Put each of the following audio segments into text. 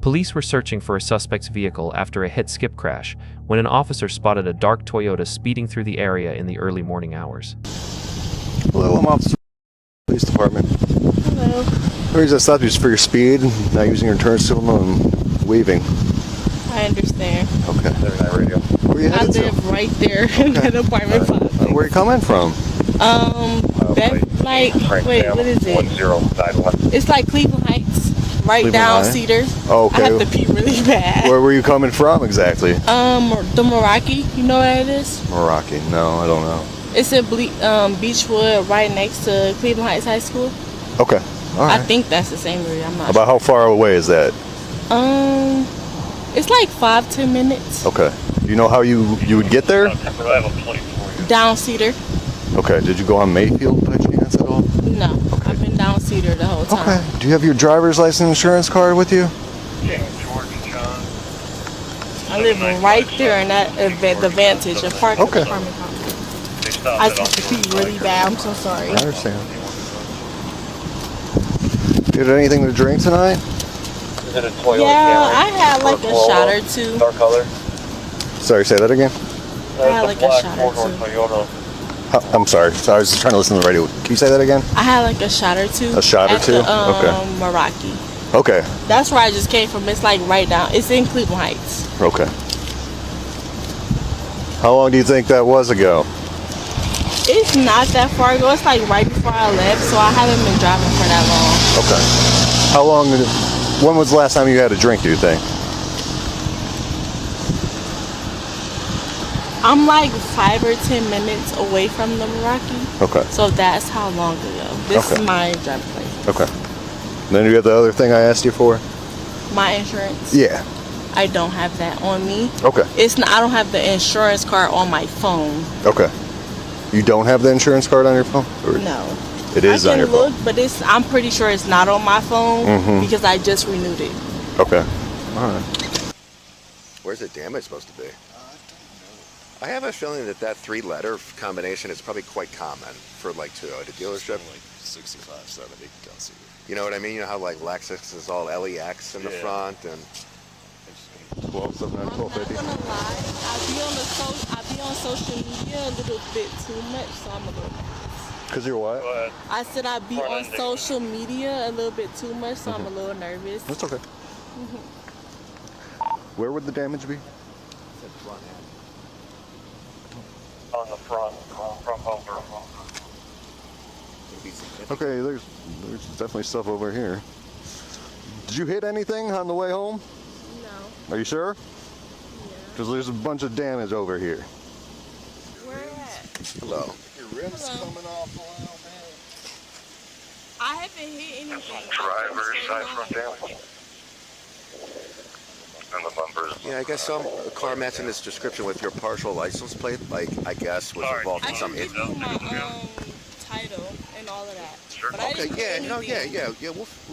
Police were searching for a suspect's vehicle after a hit-skip crash when an officer spotted a dark Toyota speeding through the area in the early morning hours. Hello, I'm Officer Police Department. Hello. The reason I stopped you is for your speed, not using your turn signal and weaving. I understand. Okay. Radio. Where you I headed live to? right there in that apartment complex. Where you coming from? That like, wait, what is it? 1091. It's like Cleveland Heights, right Cleveland down High? Cedar. Oh, okay. I have to pee really bad. Where were you coming from exactly? The Meraki, you know what it is? Meraki. No, I don't know. It's in Beechwood, right next to Cleveland Heights High School. Okay. All right. I think that's the same area. I'm not About how far away is that? sure. It's like 5-10 minutes. Okay. Do you know how you would get there? I have a plate for you. Down Cedar. Okay. Did you go on Mayfield by chance at all? No, I've been down Cedar the whole time. Okay. Do you have your driver's license and insurance card with you? King George and John. I live right there in that the Vantage, a park Okay. apartment complex. They stopped I it just have on to pee really bad. I'm so sorry. I understand. You had anything to drink tonight? Is it a Toyota Yeah, Camry? I had like a Corolla? shot or two. Dark color? Sorry, say that again. I had like It's a a black shot or four-door two. Toyota. I'm sorry. So I was just trying to listen to the radio. Can you say that again? I had like a shot or two. A shot or at two? The, Okay. Meraki. Okay. That's where I just came from. It's like right down. It's in Cleveland Heights. Okay. How long do you think that was ago? It's not that far ago. It's like right before I left, so I haven't been driving for that long. Okay. How long? When was the last time you had a drink, do you think? I'm like 5 or 10 minutes away from the Meraki. Okay. So that's how long ago. This Okay. is my driving license. Okay. Then you have the other thing I asked you for? My insurance. Yeah. I don't have that on me. Okay. It's not, I don't have the insurance card on my phone. Okay. You don't have the insurance card on your phone? Or No. it is I on can your look, phone? but I'm pretty sure it's not on my phone Mhm. because I just renewed it. Okay. All right. Where's the damage supposed to be? I have a feeling that three-letter combination is probably quite common for like Toyota dealership. Like 65, 70, can't see it. You know what I mean? You know how like Lexus is all LEX in the Yeah. front and 1279, I'm not 1250. gonna lie, I be on social media a little bit too much, so I'm a little nervous. Because you're what? But I said I be Front on end. social media a little bit too much, so I'm a little nervous. That's okay. Where would the damage be? on the front bumper. Okay, there's definitely stuff over here. Did you hit anything on the way home? No. Are you sure? Yeah. Because there's a bunch of damage over here. Where at? hello. Your rims Hello. coming off a while, I haven't hit anything. Driver's side front damage. And the bumpers. Yeah, I guess some car matching this description with your partial license plate, like I guess was Alright. involved I in can some. give you my title and all of that. Sure. But I Okay, didn't do yeah, no, anything. yeah.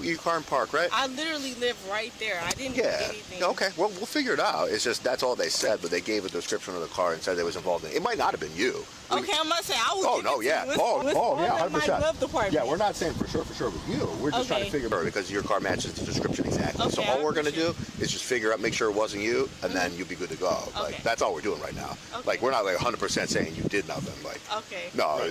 Your car in park, right? I literally live right there. I didn't do Yeah. anything. Okay. Well, we'll figure it out. It's just that's all they said, but they gave a description of the car and said they was involved in it. It might not have been you. Okay, I'm not saying I was. Oh, no, yeah. My glove department. Yeah, we're not saying for sure with you. We're just trying to Okay. figure out because your car matches the description exactly. So Okay, all I we're gonna do appreciate is just figure out, make sure it wasn't you, and then you'll be good to go. Like Okay. that's all we're doing right now. Okay. Like we're not like 100% saying you did nothing. Like Okay. no.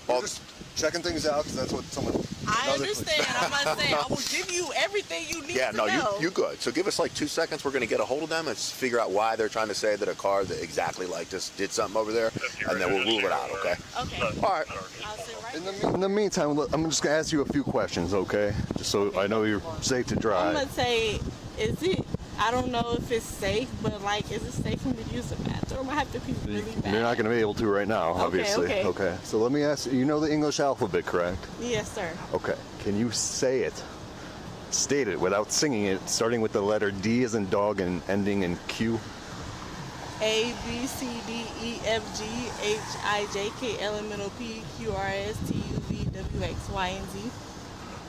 We're All, just checking things out because that's what someone. I another- understand. I'm not saying I will give you everything you need yeah, to no, know. you good. So give us like 2 seconds. We're gonna get a hold of them and figure out why they're trying to say that a car that exactly like this did something over there, and then we'll rule it out. Okay. Okay. All right. I'll sit right there. In the meantime, I'm just gonna ask you a few questions, okay? Just so I know you're safe to I'm drive. gonna say, is it? I don't know if it's safe, but like, is it safe for me to use the bathroom? I have to pee really bad. You're not gonna be able to right now, Okay, obviously. okay. So let me ask you know the English alphabet, correct? Yes, sir. Okay. Can you say it? State it without singing it, starting with the letter D as in dog and ending in Q. A B C D E F G H I J K L M N O P Q R S T U V W X Y and Z.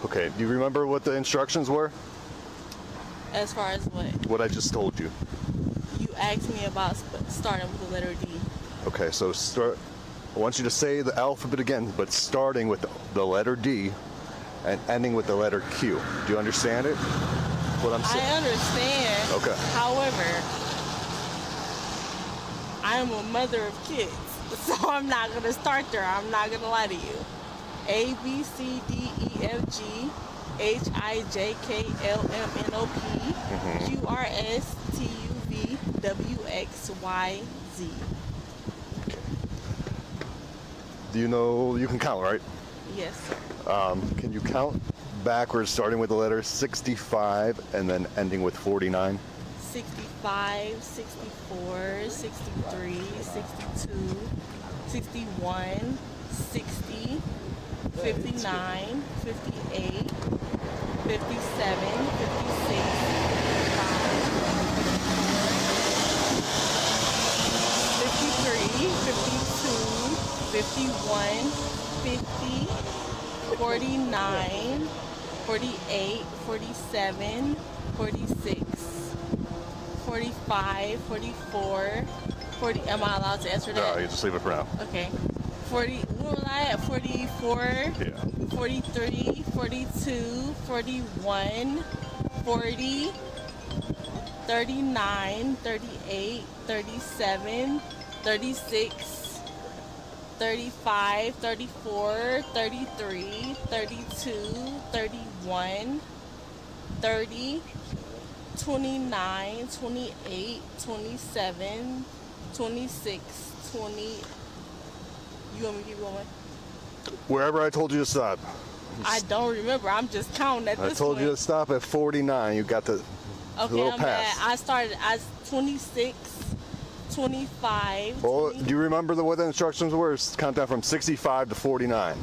Okay. Do you remember what the instructions were? As far as what What I just told you. you asked me about, starting with the letter D. Okay. So start. I want you to say the alphabet again, but starting with the letter D and ending with the letter Q. Do you understand it? what I'm I saying. understand. Okay. However, I am a mother of kids, so I'm not going to start there. I'm not going to lie to you. A, B, C, D, E, F, G, H, I, J, K, L, M, N, O, P, Q, R, S, T, U, V, W, X, Y, Z. Do you know you can count, right? Yes, sir. Can you count backwards, starting with the letter 65 and then ending with 49? 65, 64, 63, 62, 61, 60, 59, 58, 57, 56, 53, 52, 51, 50, 49, 48, 47, 46, 45, 44, 40. Am I allowed to answer that? No, you just leave it for now. Okay. 40. What was I at? 44, Yeah. 43, 42, 41, 40, 39, 38, 37, 36, 35, 34, 33, 32, 31, 30, 29, 28, 27, 26, 20. You want me to keep going? Wherever I told you to stop. I don't remember. I'm just counting at I this told point. you to stop at 49. You got the Okay, little I'm pass. at, I started as 26, 25. Well, 20. do you remember what the instructions were? Count down from 65 to 49.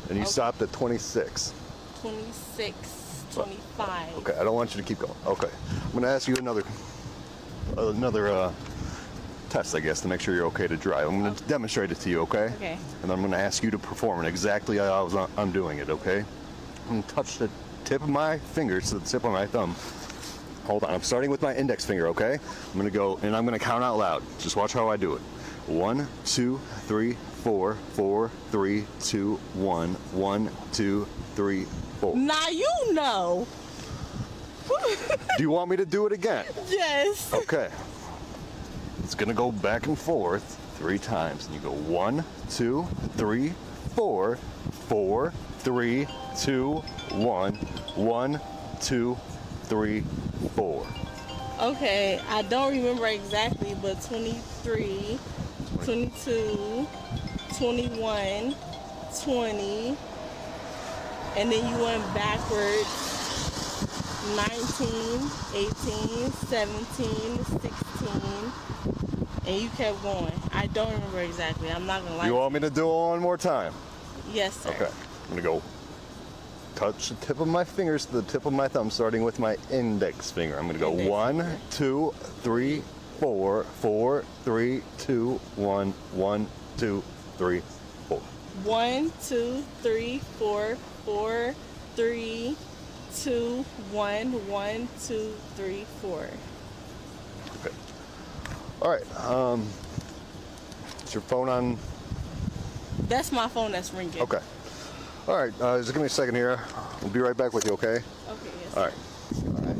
And you Okay. stopped at 26. 26, 25. Okay, I don't want you to keep going. Okay, I'm going to ask you another test, I guess, to make sure you're okay to drive. I'm going to demonstrate it to you, okay? Okay. And I'm going to ask you to perform it exactly how I'm doing it, okay? I'm going to touch the tip of my fingers to the tip of my thumb. Hold on, I'm starting with my index finger, okay? I'm going to go, and I'm going to count out loud. Just watch how I do it. 1, 2, 3, 4, 4, 3, 2, 1, 1, 2, 3, 4. Now you know. Do you want me to do it again? Yes. Okay. It's gonna go back and forth 3 times. And you go 1, 2, 3, 4, 4, 3, 2, 1, 1, 2, 3, 4. Okay, I don't remember exactly, but 23, 22, 21, 20, and then you went backwards. 19, 18, 17, 16, and you kept going. I don't remember exactly. I'm not gonna lie. You want me to do it one more time? Yes, sir. Okay. I'm gonna go touch the tip of my fingers to the tip of my thumb, starting with my index finger. I'm gonna go Index 1, finger. 2, 3, 4, 4, 3, 2, 1, 1, 2, 3, 4. 1, 2, 3, 4, 4, 3, 2, 1, 1, 2, 3, 4. Okay. All right. Is your phone on? That's my phone that's ringing. Okay. All right. Just give me a second here. We'll be right back with you. Okay. Okay. Yes. All right. All right.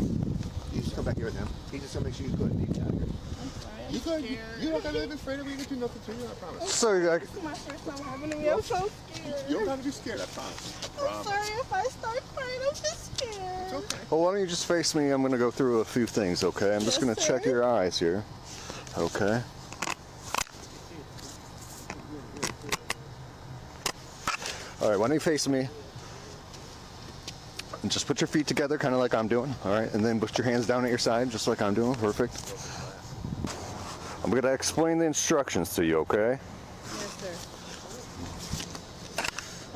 You just come back here with him. He just want to make sure you're good. You got here. I'm sorry. I'm You good? scared. You don't gotta be afraid of me. You can do nothing to you. I promise. So, This is my first time having me. I'm so scared. You don't gotta be scared. I promise. I I'm promise. sorry if I start crying. I'm just scared. It's okay. well, why don't you just face me? I'm going to go through a few things. Okay. I'm just Yes, going to check sir. your eyes here. Okay. All right. Why don't you face me? And just put your feet together, kind of like I'm doing. All right. And then put your hands down at your side, just like I'm doing. Perfect. I'm going to explain the instructions to you. Okay. Yes, sir.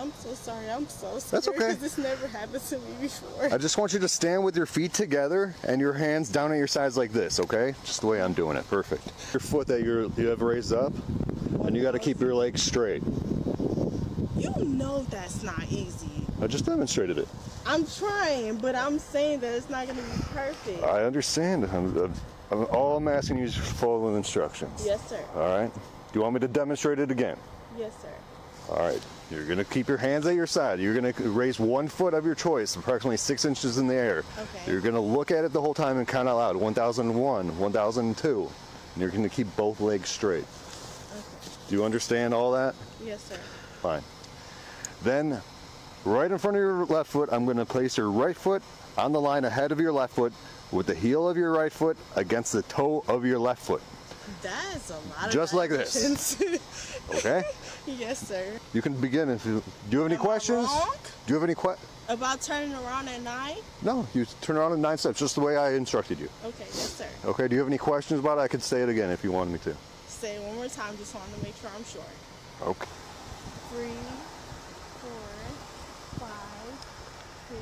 I'm so sorry. I'm so scared. That's okay. Because this never happened to me before. I just want you to stand with your feet together and your hands down at your sides like this, okay? Just the way I'm doing it. Perfect. Your foot that you have raised up, and you got to keep your legs straight. You know that's not easy. I just demonstrated it. I'm trying, but I'm saying that it's not going to be perfect. I understand. All I'm asking you is follow the instructions. Yes, sir. All right? Do you want me to demonstrate it again? Yes, sir. All right, you're gonna keep your hands at your side. You're gonna raise 1 foot of your choice, approximately 6 inches in the air. Okay. You're gonna look at it the whole time and count out loud. 1001, 1002. And you're gonna keep both legs straight. Okay. Do you understand all that? Yes, sir. Fine. Then, right in front of your left foot, I'm gonna place your right foot on the line ahead of your left foot with the heel of your right foot against the toe of your left foot. That's a lot of Just like this. directions. Okay? Yes, sir. You can begin if you. Do you have any Am I questions? wrong? Do you have any questions? About turning around at 9? No, you turn around in 9 steps, just the way I instructed you. Okay, yes, sir. Okay, do you have any questions about it? I could say it again if you wanted me to. Say it one more time, just wanted to make sure I'm sure. Okay. 3, 4, 5, 6,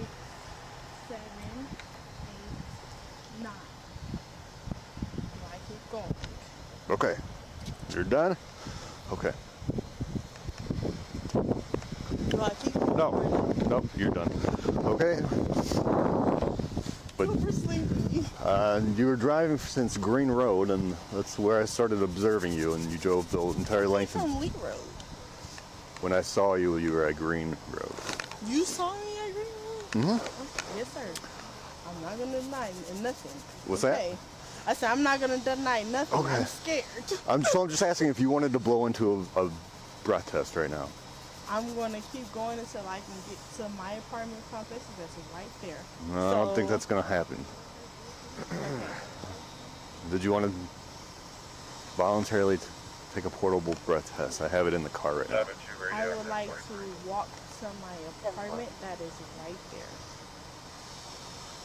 7, 8, 9. Do I keep going? Okay. You're done? Okay. Do I keep going? No. Nope, you're done. Okay. But Super sleepy. you were driving since Green Road, and that's where I started observing you, and you drove the entire length. From Lee Road. When I saw you, you were at Green Road. You saw me at Green Road? Mm-hmm. Okay, yes, sir. I'm not gonna deny nothing. What's that? Okay. I said I'm not gonna deny nothing. Okay. I'm scared. I'm just asking if you wanted to blow into a breath test right now. I'm gonna keep going until I can get to my apartment complex. That's right there. No, I don't think that's gonna happen. Did you want to voluntarily take a portable breath test? I have it in the car right now. I would like to walk to my apartment. That is right there.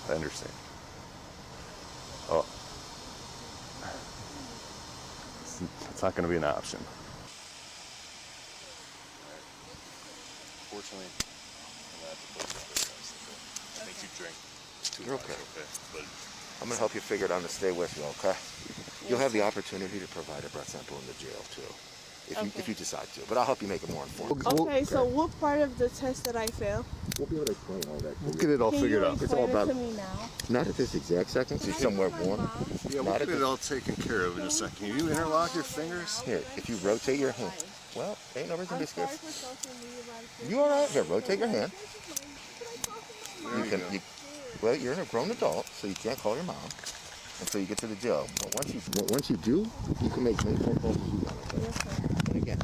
I understand. Oh. It's not going to be an option. Fortunately, I'm gonna have to put you under arrest. I think you drink too You're much, okay. But I'm gonna help you figure it out and stay with you, okay? You'll have the opportunity to provide a breath sample in the jail too, if you decide to. But I'll help you make it more informed. Okay, so what part of the test did I fail? We'll be able to explain all that. We'll get it all Can figured you out. explain about- it to me now? Not at this exact second. She's somewhere warm. yeah, we'll get it all taken care of in a second. Can you interlock your fingers? Here, if you rotate your hand. Well, ain't no reason to be scared. Sorry for social media about it. You all right? Here, rotate your hand. There you go. Well, you're a grown adult, so you can't call your mom until you get to the jail. But once you do, you can make many phone calls as you want. Okay? And again,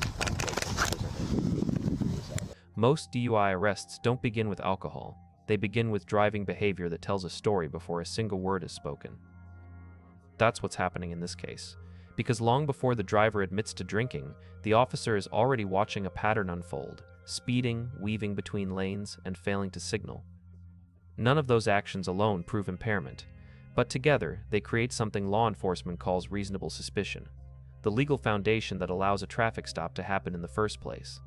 Most DUI arrests don't begin with alcohol. They begin with driving behavior that tells a story before a single word is spoken. That's what's happening in this case. Because long before the driver admits to drinking, the officer is already watching a pattern unfold, speeding, weaving between lanes, and failing to signal. None of those actions alone prove impairment, but together they create something law enforcement calls reasonable suspicion, the legal foundation that allows a traffic stop to happen in the first place.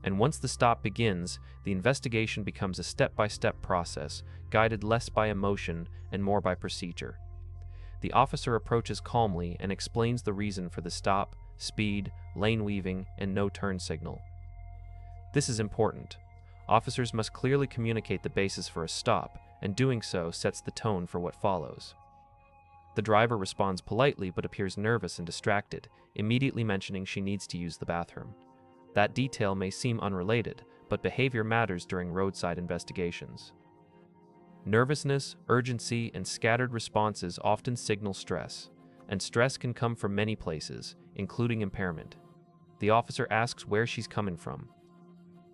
And once the stop begins, the investigation becomes a step-by-step process, guided less by emotion and more by procedure. The officer approaches calmly and explains the reason for the stop, speed, lane weaving, and no-turn signal. This is important. Officers must clearly communicate the basis for a stop, and doing so sets the tone for what follows. The driver responds politely but appears nervous and distracted, immediately mentioning she needs to use the bathroom. That detail may seem unrelated, but behavior matters during roadside investigations. Nervousness, urgency, and scattered responses often signal stress, and stress can come from many places, including impairment. The officer asks where she's coming from.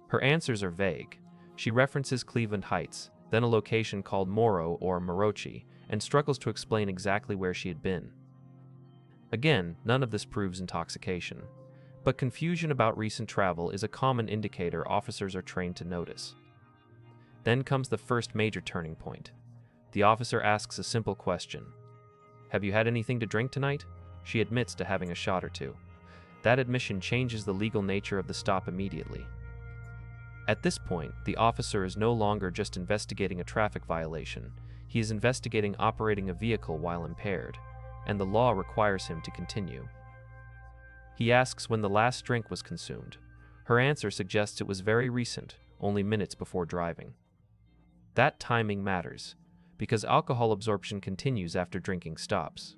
Her answers are vague. She references Cleveland Heights, then a location called Moro or Morochi, and struggles to explain exactly where she had been. Again, none of this proves intoxication, but confusion about recent travel is a common indicator officers are trained to notice. Then comes the first major turning point. The officer asks a simple question. Have you had anything to drink tonight? She admits to having a shot or two. That admission changes the legal nature of the stop immediately. At this point, the officer is no longer just investigating a traffic violation. He is investigating operating a vehicle while impaired, and the law requires him to continue. He asks when the last drink was consumed. Her answer suggests it was very recent, only minutes before driving. That timing matters, because alcohol absorption continues after drinking stops.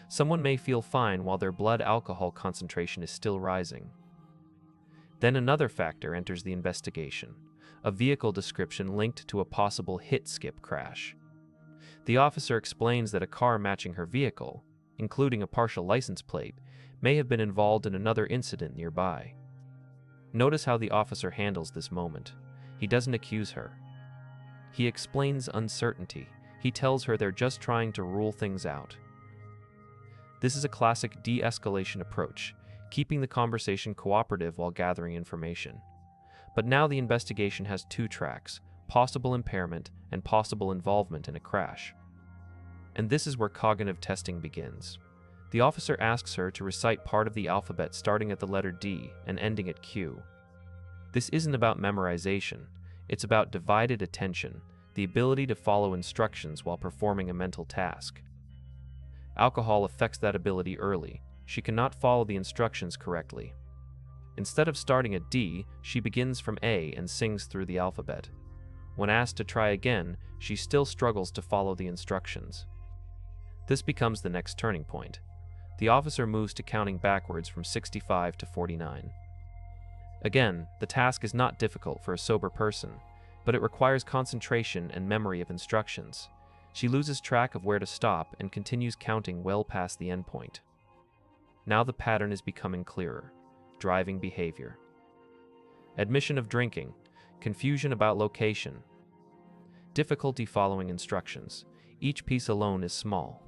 Someone may feel fine while their blood alcohol concentration is still rising. Then another factor enters the investigation, a vehicle description linked to a possible hit-skip crash. The officer explains that a car matching her vehicle, including a partial license plate, may have been involved in another incident nearby. Notice how the officer handles this moment. He doesn't accuse her. He explains uncertainty. He tells her they're just trying to rule things out. This is a classic de-escalation approach, keeping the conversation cooperative while gathering information. But now the investigation has two tracks, possible impairment and possible involvement in a crash. And this is where cognitive testing begins. The officer asks her to recite part of the alphabet starting at the letter D and ending at Q. This isn't about memorization, it's about divided attention, the ability to follow instructions while performing a mental task. Alcohol affects that ability early. She cannot follow the instructions correctly. Instead of starting at D, she begins from A and sings through the alphabet. When asked to try again, she still struggles to follow the instructions. This becomes the next turning point. The officer moves to counting backwards from 65 to 49. Again, the task is not difficult for a sober person, but it requires concentration and memory of instructions. She loses track of where to stop and continues counting well past the endpoint. Now the pattern is becoming clearer. Driving behavior. Admission of drinking, confusion about location, difficulty following instructions. Each piece alone is small.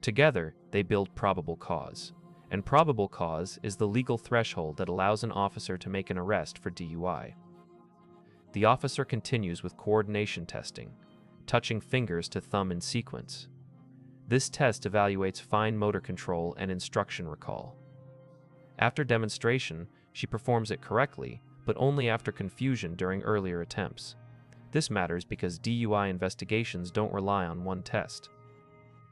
Together, they build probable cause. And probable cause is the legal threshold that allows an officer to make an arrest for DUI. The officer continues with coordination testing, touching fingers to thumb in sequence. This test evaluates fine motor control and instruction recall. After demonstration, she performs it correctly, but only after confusion during earlier attempts. This matters because DUI investigations don't rely on one test.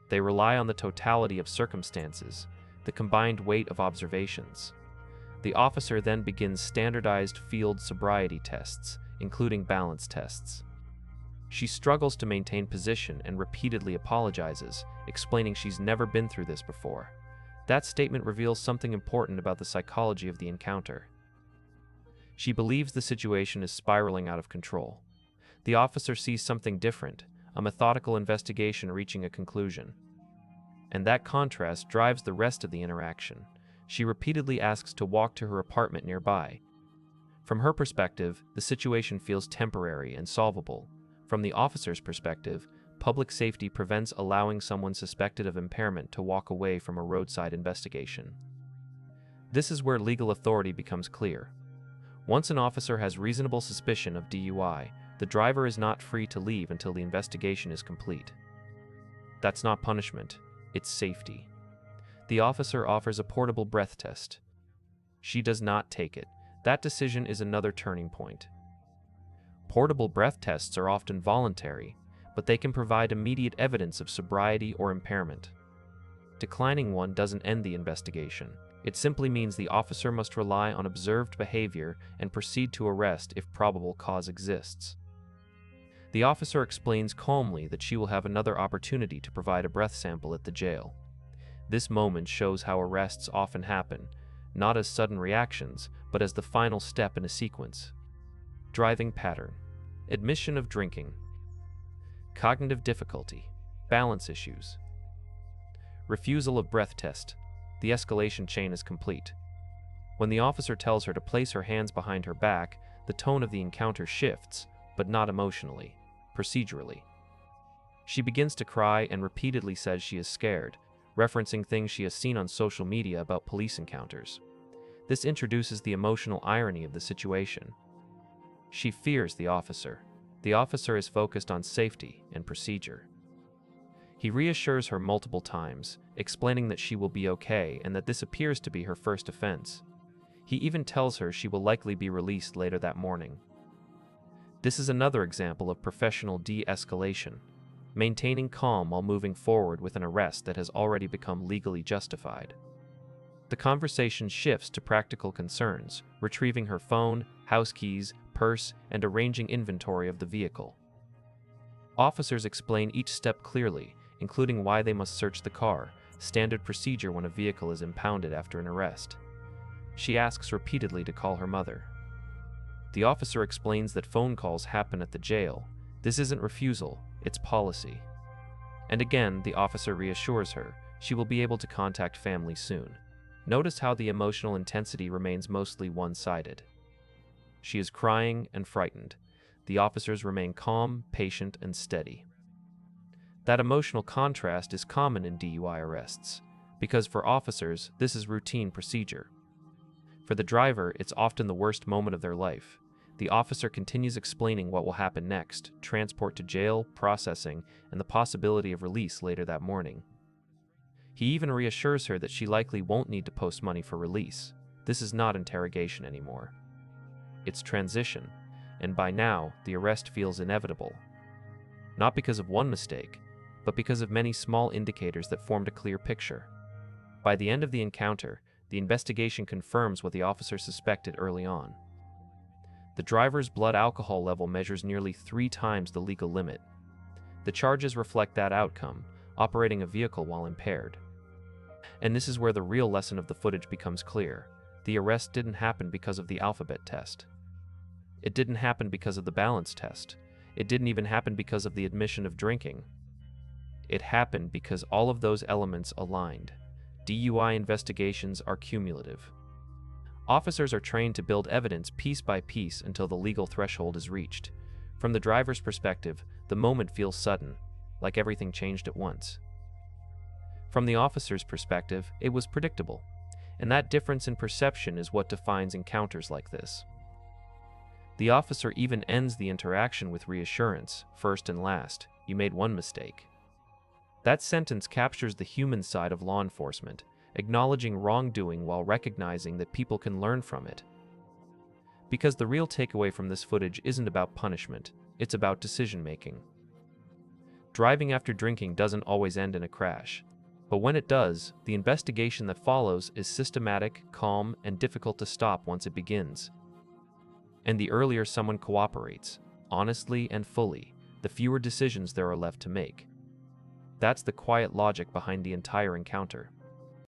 They rely on the totality of circumstances, the combined weight of observations. The officer then begins standardized field sobriety tests, including balance tests. She struggles to maintain position and repeatedly apologizes, explaining she's never been through this before. That statement reveals something important about the psychology of the encounter. She believes the situation is spiraling out of control. The officer sees something different, a methodical investigation reaching a conclusion. And that contrast drives the rest of the interaction. She repeatedly asks to walk to her apartment nearby. From her perspective, the situation feels temporary and solvable. From the officer's perspective, public safety prevents allowing someone suspected of impairment to walk away from a roadside investigation. This is where legal authority becomes clear. Once an officer has reasonable suspicion of DUI, the driver is not free to leave until the investigation is complete. That's not punishment, it's safety. The officer offers a portable breath test. She does not take it. That decision is another turning point. Portable breath tests are often voluntary, but they can provide immediate evidence of sobriety or impairment. Declining one doesn't end the investigation. It simply means the officer must rely on observed behavior and proceed to arrest if probable cause exists. The officer explains calmly that she will have another opportunity to provide a breath sample at the jail. This moment shows how arrests often happen, not as sudden reactions, but as the final step in a sequence. Driving pattern. Admission of drinking. Cognitive difficulty. Balance issues. Refusal of breath test. The escalation chain is complete. When the officer tells her to place her hands behind her back, the tone of the encounter shifts, but not emotionally, procedurally. She begins to cry and repeatedly says she is scared, referencing things she has seen on social media about police encounters. This introduces the emotional irony of the situation. She fears the officer. The officer is focused on safety and procedure. He reassures her multiple times, explaining that she will be okay and that this appears to be her first offense. He even tells her she will likely be released later that morning. This is another example of professional de-escalation, maintaining calm while moving forward with an arrest that has already become legally justified. The conversation shifts to practical concerns, retrieving her phone, house keys, purse, and arranging inventory of the vehicle. Officers explain each step clearly, including why they must search the car, standard procedure when a vehicle is impounded after an arrest. She asks repeatedly to call her mother. The officer explains that phone calls happen at the jail. This isn't refusal, it's policy. And again, the officer reassures her she will be able to contact family soon. Notice how the emotional intensity remains mostly one-sided. She is crying and frightened. The officers remain calm, patient, and steady. That emotional contrast is common in DUI arrests, because for officers, this is routine procedure. For the driver, it's often the worst moment of their life. The officer continues explaining what will happen next: transport to jail, processing, and the possibility of release later that morning. He even reassures her that she likely won't need to post money for release. This is not interrogation anymore. It's transition, and by now, the arrest feels inevitable. Not because of one mistake, but because of many small indicators that formed a clear picture. By the end of the encounter, the investigation confirms what the officer suspected early on. The driver's blood alcohol level measures nearly 3 times the legal limit. The charges reflect that outcome, operating a vehicle while impaired. And this is where the real lesson of the footage becomes clear. The arrest didn't happen because of the alphabet test. It didn't happen because of the balance test. It didn't even happen because of the admission of drinking. It happened because all of those elements aligned. DUI investigations are cumulative. Officers are trained to build evidence piece by piece until the legal threshold is reached. From the driver's perspective, the moment feels sudden, like everything changed at once. From the officer's perspective, it was predictable, and that difference in perception is what defines encounters like this. The officer even ends the interaction with reassurance, first and last: "You made one mistake." That sentence captures the human side of law enforcement, acknowledging wrongdoing while recognizing that people can learn from it. Because the real takeaway from this footage isn't about punishment, it's about decision-making. Driving after drinking doesn't always end in a crash, but when it does, the investigation that follows is systematic, calm, and difficult to stop once it begins. And the earlier someone cooperates, honestly and fully, the fewer decisions there are left to make. That's the quiet logic behind the entire encounter.